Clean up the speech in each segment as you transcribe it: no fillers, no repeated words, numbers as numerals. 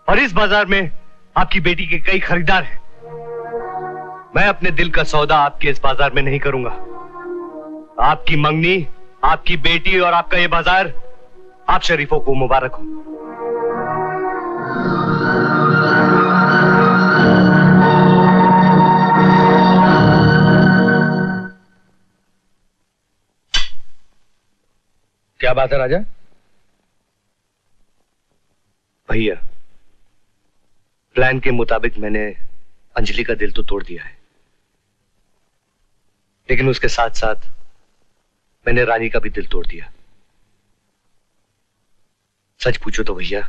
और इस बाजार में आपकी बेटी के कई खरीदार हैं। मैं अपने दिल का सौदा आपके इस बाजार में नहीं करूंगा। आपकी मंगनी, आपकी बेटी और आपका ये बाजार आप शरीफों को मुबारक हो। क्या बात है राजा? भैया, प्लान के मुताबिक मैंने अंजलि का दिल तो तोड़ दिया है, लेकिन उसके साथ साथ मैंने रानी का भी दिल तोड़ दिया। सच पूछो तो भैया,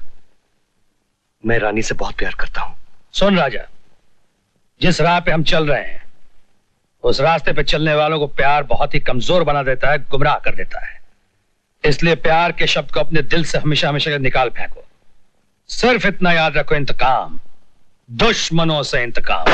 मैं रानी से बहुत प्यार करता हूं। सुन राजा, जिस राह पे हम चल रहे हैं उस रास्ते पे चलने वालों को प्यार बहुत ही कमजोर बना देता है, गुमराह कर देता है। इसलिए प्यार के शब्द को अपने दिल से हमेशा हमेशा निकाल फेंको। सिर्फ इतना याद रखो, इंतकाम, दुश्मनों से इंतकाम।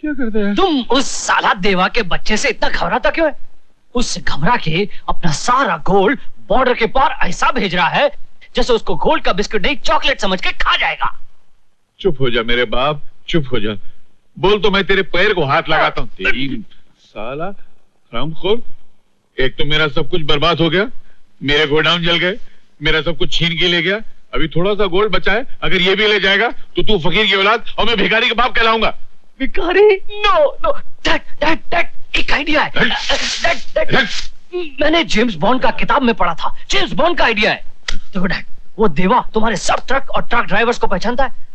क्या करते हैं? तुम उस साला देवा के बच्चे से इतना घबराता क्यों है? उससे घबरा के अपना सारा गोल्ड बॉर्डर के पार ऐसा भेज रहा है जैसे उसको गोल्ड का बिस्कुट नहीं चॉकलेट समझ के खा जाएगा। चुप हो जा मेरे बाप, चुप हो जा। बोल तो मैं तेरे पैर को हाथ लगाता हूँ। तेरी साला हरामखोर, एक तो मेरा सब कुछ बर्बाद हो गया, मेरे गोडाउन जल गए, मेरा सब कुछ छीन के ले गया, अभी थोड़ा सा गोल्ड बचा है, अगर ये भी ले जाएगा तो तू फकीर की औलाद और मैं भिखारी का बाप कहलाऊंगा। भिखारी? नो नो, डैड एक आइडिया है। डैड, मैंने जेम्स बॉन्ड का किताब में पढ़ा था, जेम्स बॉन्ड का आइडिया है। देखो डैड, वो देवा तुम्हारे सब ट्रक और ट्रक ड्राइवर्स को पहचानता है।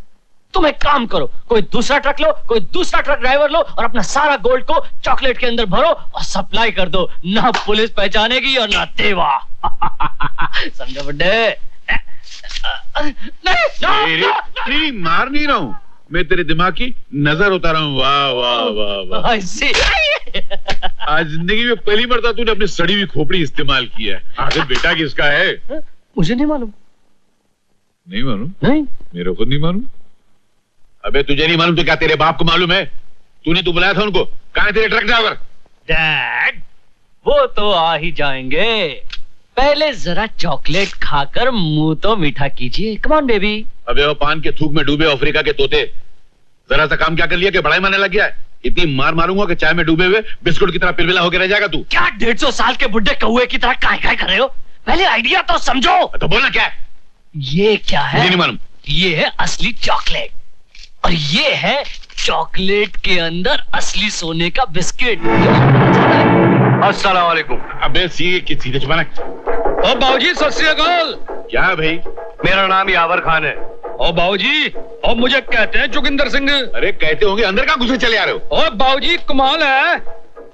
तुम एक काम करो, कोई दूसरा ट्रक लो, कोई दूसरा ट्रक ड्राइवर लो और अपना सारा गोल्ड को चॉकलेट के अंदर भरो और सप्लाई कर दो। ना पुलिस पहचानेगी और ना देवा। समझो बुड्ढे? नहीं, मार नहीं रहा हूँ, मैं तेरे दिमाग की नजर उतार रहा हूँ। वाह वाह वाह वाह। आज जिंदगी में पहली मरतबा तूने अपनी सड़ी हुई खोपड़ी इस्तेमाल किया है। आखिर बेटा किसका है? मुझे नहीं मालूम। नहीं मालूम? नहीं, मेरे को नहीं मालूम। अबे तुझे नहीं मालूम तो क्या तेरे बाप को मालूम है? तूने तो बुलाया था उनको, कहाँ है तेरे ट्रक ड्राइवर? डैड, वो तो आ ही जाएंगे, पहले जरा चॉकलेट खाकर मुंह तो मीठा कीजिए। Come on baby. अबे वो पान के थूक में डूबे अफ्रीका के तोते, जरा सा काम क्या कर लिया कि बड़ाई मारने लग गया है? इतनी मार मारूंगा कि चाय में डूबे हुए बिस्कुट की तरह पिलपिला होकर रह जाएगा तू। क्या 150 साल के बुड्ढे कौए की तरह काय कर रहे हो? पहले आइडिया तो समझो। तो बोलना क्या है? ये क्या है? मुझे नहीं मालूम। ये है असली चॉकलेट और ये है चॉकलेट के अंदर असली सोने का बिस्किट। अस्सलाम वालेकुम। अबे सीधे छुपाना। ओ बाबूजी, सत श्री अकाल। क्या भाई? मेरा नाम यावर खान है। ओ बाबूजी, और मुझे कहते हैं जोगिंदर सिंह। अरे कहते होंगे, अंदर कहाँ घुसे चले आ रहे हो? ओ बाबूजी, कमाल है।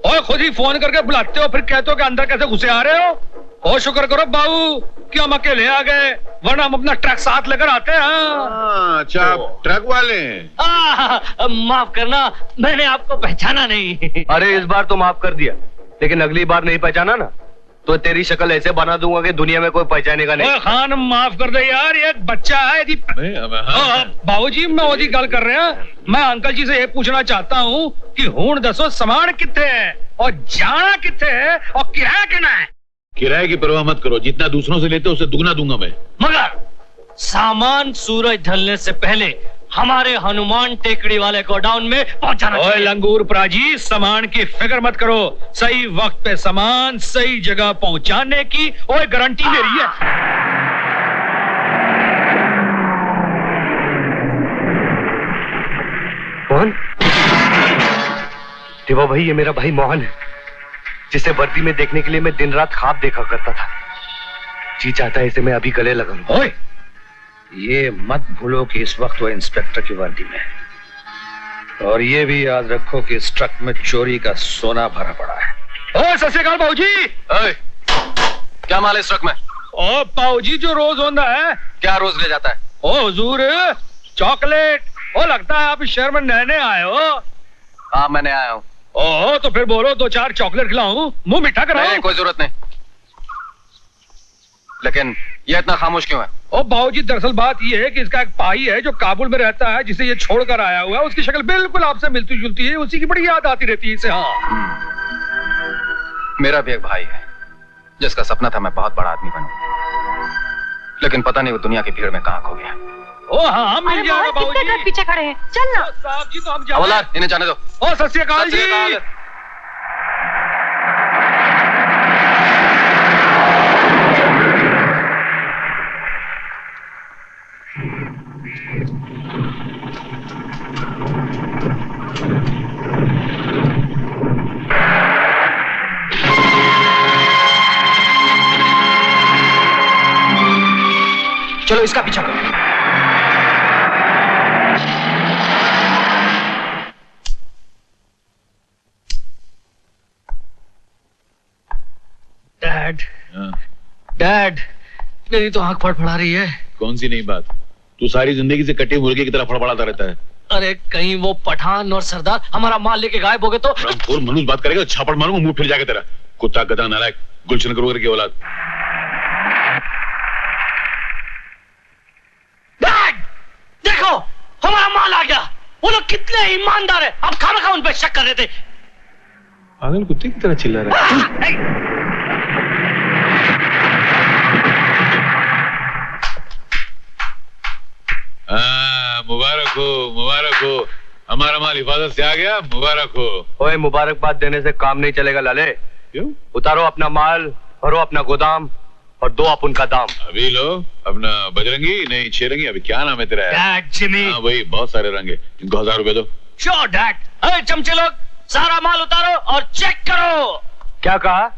और खुद ही फोन करके बुलाते हो, फिर कहते हो कि अंदर कैसे घुसे आ रहे हो। और शुक्र करो बाबू कि हम अकेले आ गए, वरना हम अपना ट्रक साथ लेकर आते हैं। अच्छा, आप ट्रक वाले हैं? माफ करना, मैंने आपको पहचाना नहीं। अरे इस बार तो माफ कर दिया, लेकिन अगली बार नहीं पहचाना ना तो तेरी शक्ल ऐसे बना दूंगा कि दुनिया में कोई पहचानेगा नहीं। खान माफ कर दे यार, ये बच्चा है। बाबूजी, मैं ओदी गल कर रहे हैं। मैं अंकल जी से ये पूछना चाहता हूँ कि हुण दसो सामान कितने है और जाना कितने है और किराया कितना है? किराए की परवाह मत करो, जितना दूसरों से लेते हो उससे दुगना दूंगा मैं। मगर सामान सूरज ढलने से पहले हमारे हनुमान टेकड़ी वाले गोडाउन में पहुंचाना चाहिए। ओए लंगूर प्राजी, सामान की फिक्र मत करो, सही वक्त पे सामान सही जगह पहुंचाने की ओए गारंटी मेरी है। मोहन? देवा भाई, ये मेरा भाई मोहन है, जिसे वर्दी में देखने के लिए मैं दिन रात ख्वाब देखा करता था। जी चाहता है इसे मैं अभी गले लगा लूं। ओए, ये मत भूलो कि इस वक्त वो इंस्पेक्टर की वर्दी में है, और ये भी याद रखो कि इस ट्रक में चोरी का सोना भरा पड़ा है। ओए सत श्री अकाल बाबूजी। क्या माल है इस ट्रक में? ओ बाबूजी, जो रोज होता है। क्या रोज ले जाता है? ओ हुजूर, चॉकलेट। ओ लगता है आप इस शहर में नए आए हो। हाँ, मैंने आया हूँ। ओह, तो फिर बोलो 2-4 चॉकलेट खिलाऊं, मुंह मीठा कराऊं। नहीं, कोई जरूरत नहीं। लेकिन ये इतना खामोश क्यों है? ओ बाबूजी, दरअसल बात ये है कि इसका एक भाई है जो काबुल में रहता है, जिसे ये छोड़कर आया हुआ है। उसकी शक्ल बिल्कुल आपसे मिलती जुलती है, उसी की बड़ी याद आती रहती है इसे। हाँ, मेरा भी एक भाई है जिसका सपना था मैं बहुत बड़ा आदमी बनूं, लेकिन पता नहीं वो दुनिया की भीड़ में कहाँ खो गया। ओ हाँ, मिल जाएगा बाबूजी। पीछे खड़े हैं, चल ना। साहब जी, तो हम जा। हवलदार, इन्हें जाने दो। ओ सत श्री अकाल जी। चलो इसका पीछा करो। डैड, डैड, मेरी तो आंख फड़फड़ा रही है। कौन सी नई बात? तू सारी जिंदगी से कटी मुर्गी की तरह फड़फड़ाता रहता है। अरे कहीं वो पठान और सरदार हमारा माल लेके गायब हो गए तो। और मनुष्य बात करेगा, छापड़ मारूंगा, मुंह फिर जाके तेरा। कुत्ता, गधा, नालायक, गुलशन करोगे की औलाद। डैड, देखो हमारा माल आ गया। वो लोग कितने ईमानदार है, आप खाना उन पे शक कर रहे थे। पागल कुत्ते की तरह चिल्ला रहा है। मुबारक हो, मुबारक हो, हमारा माल हिफाजत से आ गया। मुबारक हो। ओए, मुबारकबाद देने से काम नहीं चलेगा लाले। क्यों? उतारो अपना माल, भरो अपना गोदाम और दो आप उनका दाम। अभी लो अपना बजरंगी, नहीं छेरंगी, अभी क्या नाम है तेरा? Dad, Jimmy. हाँ वही, बहुत सारे रंग है। इनको 1000 रुपए दो। Sure dad. अरे चमचे लोग, सारा माल उतारो और चेक करो। क्या कहा?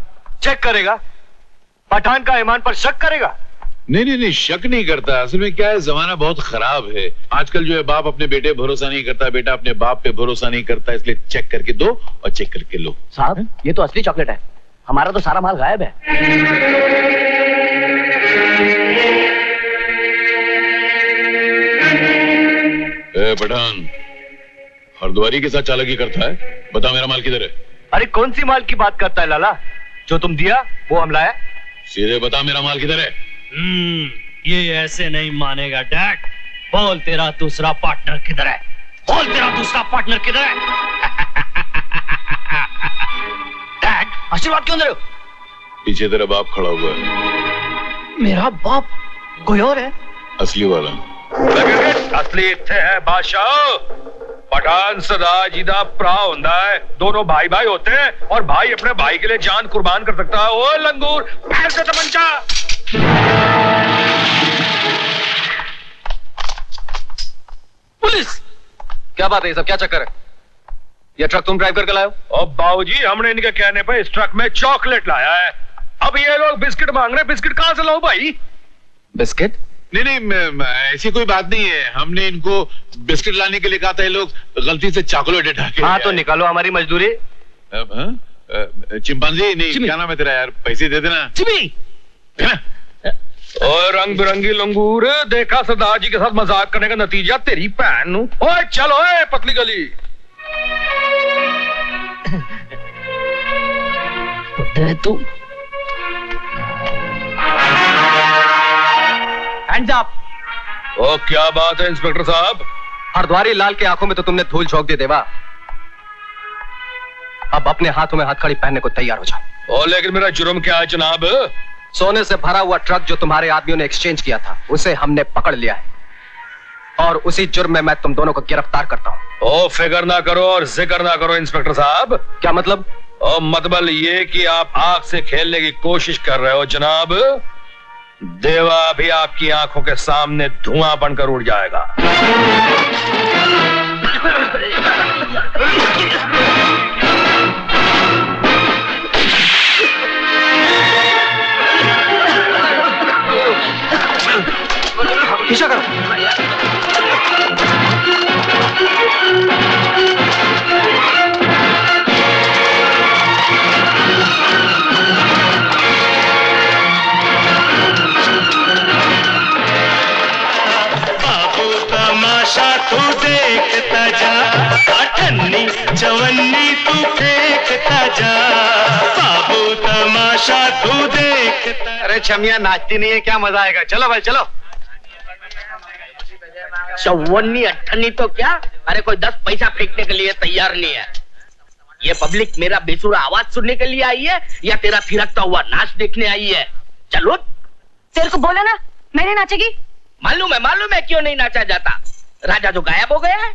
चेक करेगा? पठान का ईमान पर शक करेगा? नहीं नहीं नहीं, शक नहीं करता। असल में क्या है, जमाना बहुत खराब है आजकल। जो है बाप अपने बेटे भरोसा नहीं करता, बेटा अपने बाप पे भरोसा नहीं करता, इसलिए चेक करके दो और चेक करके लो। साहब, ये तो असली चॉकलेट है, हमारा तो सारा माल गायब है। ए पठान, हरद्वारी के साथ चालाकी करता है। बता मेरा माल किधर है? अरे कौन सी माल की बात करता है लाला? जो तुम दिया वो हम लाया। सीधे बता मेरा माल किधर है? ये ऐसे नहीं मानेगा डैड। बोल तेरा दूसरा पार्टनर किधर है? बोल तेरा दूसरा पार्टनर किधर है? डैड, आशीर्वाद क्यों दे रहे हो? पीछे तेरा बाप खड़ा हुआ है। मेरा बाप कोई और है? असली वाला। असली इत्थे है बादशाह। पठान सरदार जी दा भरा होता है, दोनों भाई भाई होते हैं, और भाई अपने भाई के लिए जान कुर्बान कर सकता है। ओ लंगूर, पैर से तमंचा। पुलिस! क्या बात है, ये सब क्या चक्कर है? ये ट्रक तुम ड्राइव करके लाए हो? और बाबूजी, हमने इनके कहने पर इस ट्रक में चॉकलेट लाया है। अब ये लोग बिस्किट मांग रहे हैं, बिस्किट कहां से लाऊं भाई? बिस्किट? नहीं नहीं, ऐसी कोई बात नहीं है। हमने इनको बिस्किट लाने के लिए कहा था, ये लोग गलती से चॉकलेट उठा के। हाँ तो निकालो हमारी मजदूरी। चिंपांजी नहीं, क्या नाम है तेरा यार? पैसे दे देना। जिमी! और रंग बिरंगी लंगूर, देखा सरदार जी के साथ मजाक करने का नतीजा तेरी भैन नू। ओए चलो, ओए पतली गली। तू हैंड्स अप। ओ क्या बात है इंस्पेक्टर साहब? हरद्वारी लाल के आंखों में तो तुमने धूल झोंक दी देवा। अब अपने हाथों में हथकड़ी पहनने को तैयार हो जाओ। ओ लेकिन मेरा जुर्म क्या है जनाब? सोने से भरा हुआ ट्रक जो तुम्हारे आदमियों ने एक्सचेंज किया था, उसे हमने पकड़ लिया है, और उसी जुर्म में मैं तुम दोनों को गिरफ्तार करता हूं। ओ फिक्र ना करो और जिक्र ना करो इंस्पेक्टर साहब। क्या मतलब? ओ मतलब ये कि आप आग से खेलने की कोशिश कर रहे हो जनाब। देवा भी आपकी आंखों के सामने धुआं बनकर उड़ जाएगा। पीछा करो। बाबू तमाशा तू देखता जा, अठन्नी चवन्नी तू फेंकता जा। बाबू तमाशा तू देखता। अरे छमिया नाचती नहीं है, क्या मजा आएगा? चलो भाई चलो। चौवन्नी अट्ठन्नी तो क्या, अरे कोई 10 पैसा फेंकने के लिए तैयार नहीं है। ये पब्लिक मेरा बेसुरा आवाज सुनने के लिए आई है या तेरा थिरकता हुआ नाच देखने आई है? चलो। तेरे को बोला ना मैंने नाचेगी। मालूम है क्यों नहीं नाचा जाता। राजा जो गायब हो गया है,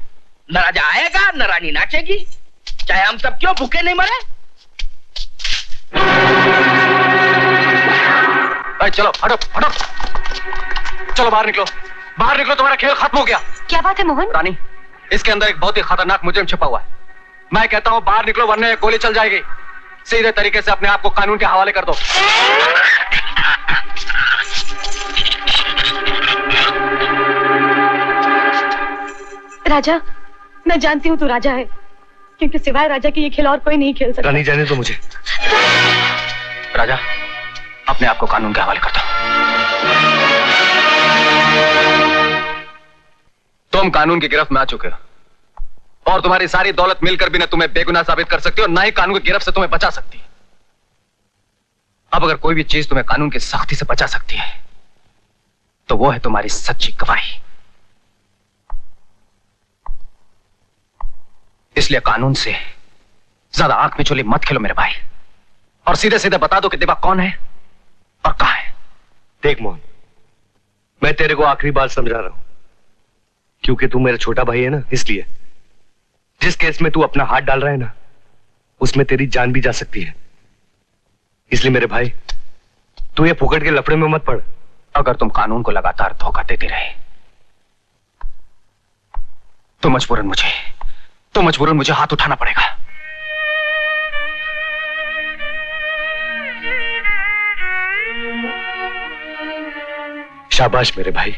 न राजा आएगा न रानी नाचेगी, चाहे हम सब क्यों भूखे नहीं मरे। भाई चलो, हटो हटो, चलो बाहर निकलो, बाहर निकलो, तुम्हारा खेल खत्म हो गया। क्या बात है मोहन? रानी, इसके अंदर एक बहुत ही खतरनाक मुजरिम छिपा हुआ है। मैं कहता हूँ बाहर निकलो वरना गोली चल जाएगी। सीधे तरीके से अपने आप को कानून के हवाले कर दो। राजा, मैं जानती हूँ तू राजा है, क्योंकि सिवाय राजा के ये खेल और कोई नहीं खेल सकता। रानी जाने तो मुझे। राजा, अपने आप को कानून के हवाले कर दो। तुम कानून की गिरफ्त में आ चुके हो और तुम्हारी सारी दौलत मिलकर भी न तुम्हें बेगुनाह साबित कर सकती और न ही कानून की गिरफ्त से तुम्हें बचा सकती। अब अगर कोई भी चीज तुम्हें कानून की सख्ती से बचा सकती है तो वो है तुम्हारी सच्ची गवाही। इसलिए कानून से ज्यादा आंख में चोली मत खेलो मेरे भाई, और सीधे सीधे बता दो कि देवा कौन है और कहां है। देख मोहन, मैं तेरे को आखिरी बार समझा रहा हूं, क्योंकि तू मेरा छोटा भाई है ना, इसलिए जिस केस में तू अपना हाथ डाल रहा है ना, उसमें तेरी जान भी जा सकती है। इसलिए मेरे भाई, तू ये फुकट के लफड़े में मत पड़। अगर तुम कानून को लगातार धोखा देते रहे तो मजबूरन मुझे हाथ उठाना पड़ेगा। शाबाश मेरे भाई,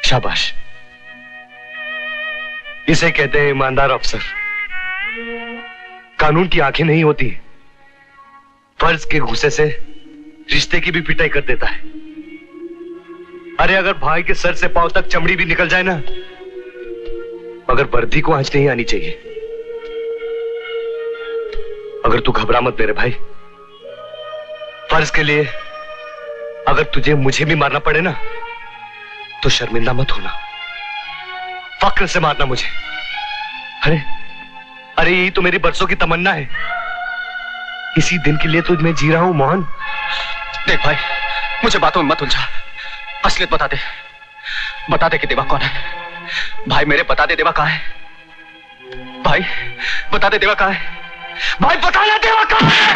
शाबाश। इसे कहते हैं ईमानदार अफसर। कानून की आंखें नहीं होती, फर्ज के गुस्से से रिश्ते की भी पिटाई कर देता है। अरे अगर भाई के सर से पांव तक चमड़ी भी निकल जाए ना, मगर वर्दी को आंच नहीं आनी चाहिए। अगर तू घबरा मत मेरे भाई, फर्ज के लिए अगर तुझे मुझे भी मारना पड़े ना तो शर्मिंदा मत होना, फक्र से मारना मुझे। अरे यही तो मेरी बरसों की तमन्ना है। इसी दिन के लिए तो मैं जी रहा हूं मोहन। देख भाई, मुझे बातों में मत उलझा, असलियत बता दे कि देवा कौन है। भाई मेरे बता दे देवा कहां है। भाई बता दे देवा कहां है। भाई बताना देवा कहां है।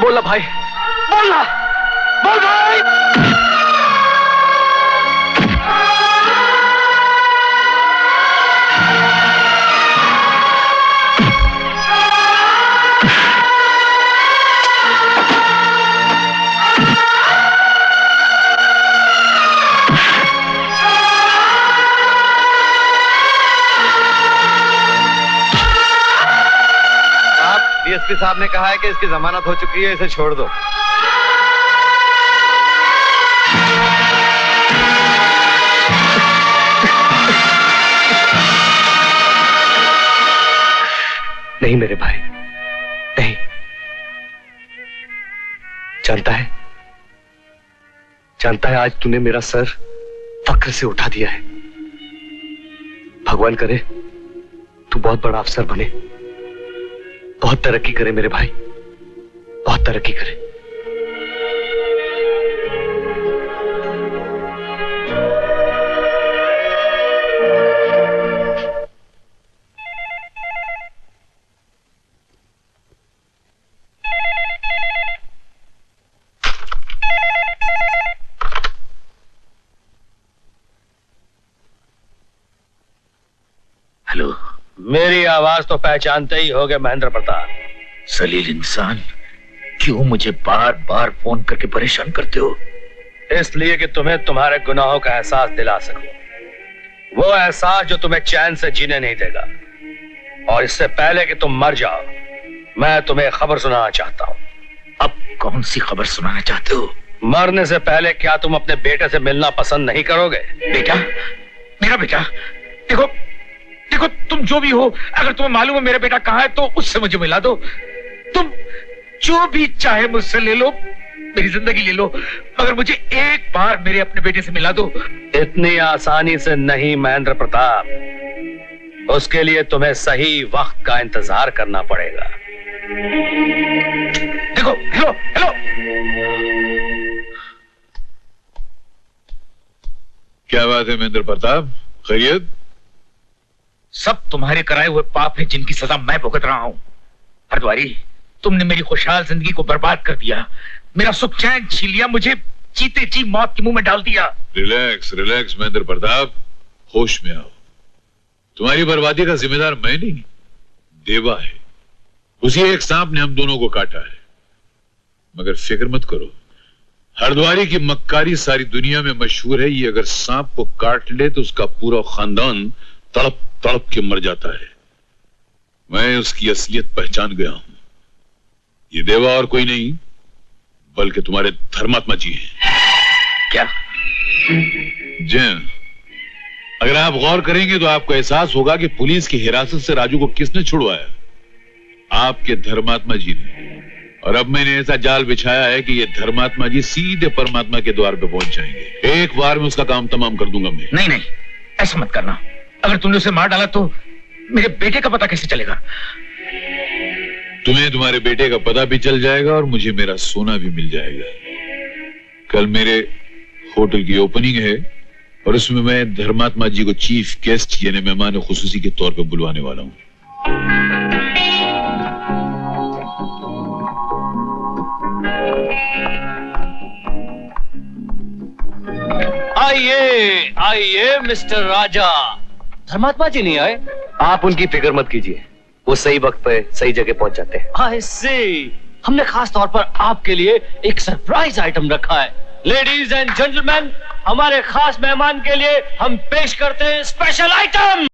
बोला भाई, बोल भाई। डीएसपी साहब ने कहा है कि इसकी जमानत हो चुकी है, इसे छोड़ दो। नहीं मेरे भाई, नहीं। जानता है आज तूने मेरा सर फक्र से उठा दिया है। भगवान करे तू बहुत बड़ा अफसर बने, बहुत तरक्की करे मेरे भाई, बहुत तरक्की करे। मेरी आवाज तो पहचानते ही होगे महेंद्र प्रताप। जलील इंसान, क्यों मुझे बार बार फोन करके परेशान करते हो? इसलिए कि तुम्हें तुम्हारे गुनाहों का एहसास दिला सकूं, वो एहसास जो तुम्हें चैन से जीने नहीं देगा। और इससे पहले कि तुम मर जाओ, मैं तुम्हें खबर सुनाना चाहता हूं। अब कौन सी खबर सुनाना चाहते हो? मरने से पहले क्या तुम अपने बेटे से मिलना पसंद नहीं करोगे? बेटा? मेरा बेटा? देखो देखो, तुम जो भी हो, अगर तुम्हें मालूम है मेरा बेटा कहाँ है तो उससे मुझे मिला दो। तुम जो भी चाहे मुझसे ले लो, मेरी जिंदगी ले लो, मगर मुझे एक बार मेरे अपने बेटे से मिला दो। इतनी आसानी से नहीं महेंद्र प्रताप, उसके लिए तुम्हें सही वक्त का इंतजार करना पड़ेगा। देखो, हेलो हेलो, क्या बात है महेंद्र प्रताप, खैरियत? सब तुम्हारे कराए हुए पाप हैं जिनकी सजा मैं भुगत रहा हूं। हरद्वारी, तुमने मेरी खुशहाल जिंदगी को बर्बाद कर दिया, मेरा सुख चैन छीन लिया, मुझे जीते जी मौत के मुंह में डाल दिया। रिलैक्स रिलैक्स महेंद्र प्रताप, होश में आओ। तुम्हारी बर्बादी का जिम्मेदार मैं नहीं, देवा है। उसी एक सांप ने हम दोनों को काटा है। मगर फिक्र मत करो, हरद्वारी की मक्कारी सारी दुनिया में मशहूर है। ये अगर सांप को काट ले तो उसका पूरा खानदान तड़प तड़प के मर जाता है। मैं उसकी असलियत पहचान गया हूं। ये देवा और कोई नहीं बल्कि तुम्हारे धर्मात्मा जी हैं। क्या? जी, अगर आप गौर करेंगे तो आपको एहसास होगा कि पुलिस की हिरासत से राजू को किसने छुड़वाया? आपके धर्मात्मा जी ने। और अब मैंने ऐसा जाल बिछाया है कि ये धर्मात्मा जी सीधे परमात्मा के द्वार पे पहुंच जाएंगे। एक बार में उसका काम तमाम कर दूंगा मैं। नहीं नहीं, ऐसा मत करना। अगर तुमने उसे मार डाला तो मेरे बेटे का पता कैसे चलेगा? तुम्हें तुम्हारे बेटे का पता भी चल जाएगा और मुझे मेरा सोना भी मिल जाएगा। कल मेरे होटल की ओपनिंग है और उसमें मैं धर्मात्मा जी को चीफ गेस्ट यानी मेहमान खुसूसी के तौर पर बुलवाने वाला हूं। आइए आइए मिस्टर राजा। धर्मात्मा जी नहीं आए? आप उनकी फिक्र मत कीजिए, वो सही वक्त पे सही जगह पहुंच जाते हैं। आई सी, हमने खास तौर पर आपके लिए एक सरप्राइज आइटम रखा है। लेडीज एंड जेंटलमैन, हमारे खास मेहमान के लिए हम पेश करते हैं स्पेशल आइटम।